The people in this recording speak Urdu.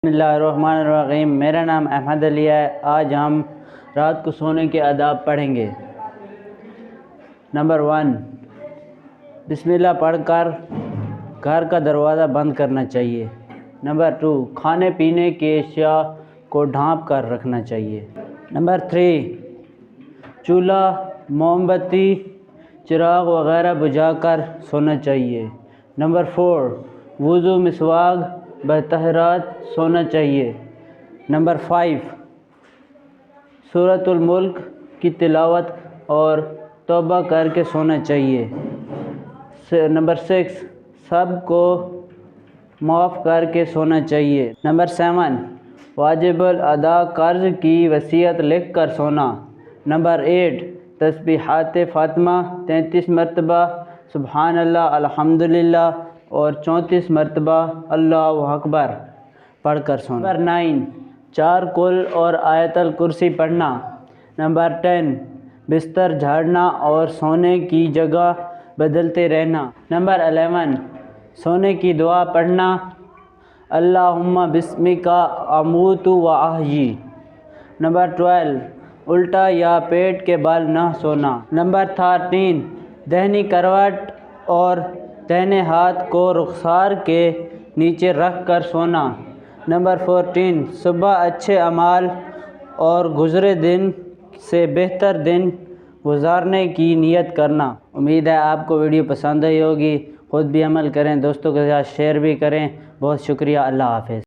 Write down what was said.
بسم اللہ الرحمن الرحیم۔ میرا نام احمد علی ہے۔ آج ہم رات کو سونے کے آداب پڑھیں گے۔ نمبر 1، بسم اللہ پڑھ کر گھر کا دروازہ بند کرنا چاہیے۔ نمبر 2، کھانے پینے کے اشیاء کو ڈھانپ کر رکھنا چاہیے۔ نمبر 3، چولہا، موم بتی، چراغ وغیرہ بجھا کر سونا چاہیے۔ نمبر 4، وضو، مسواک، بطہرات سونا چاہیے۔ نمبر 5، سورۃ الملک کی تلاوت اور توبہ کر کے سونا چاہیے۔ نمبر 6، سب کو معاف کر کے سونا چاہیے۔ نمبر 7، واجب الادا قرض کی وصیت لکھ کر سونا۔ نمبر 8، تسبیحات فاطمہ 33 مرتبہ، سبحان اللہ، الحمدللہ اور 34 مرتبہ اللہ اکبر پڑھ کر سونا۔ نمبر 9، 4 قل اور آیت الکرسی پڑھنا۔ نمبر 10، بستر جھاڑنا اور سونے کی جگہ بدلتے رہنا۔ نمبر 11، سونے کی دعا پڑھنا، اللہم بسمک اموت و احیی۔ نمبر 12، الٹا یا پیٹ کے بل نہ سونا۔ نمبر 13، دہنی کروٹ اور دہنے ہاتھ کو رخسار کے نیچے رکھ کر سونا۔ نمبر 14، صبح اچھے اعمال اور گزرے دن سے بہتر دن گزارنے کی نیت کرنا۔ امید ہے آپ کو ویڈیو پسند آئی ہوگی۔ خود بھی عمل کریں، دوستوں کے ساتھ شیئر بھی کریں۔ بہت شکریہ، اللہ حافظ۔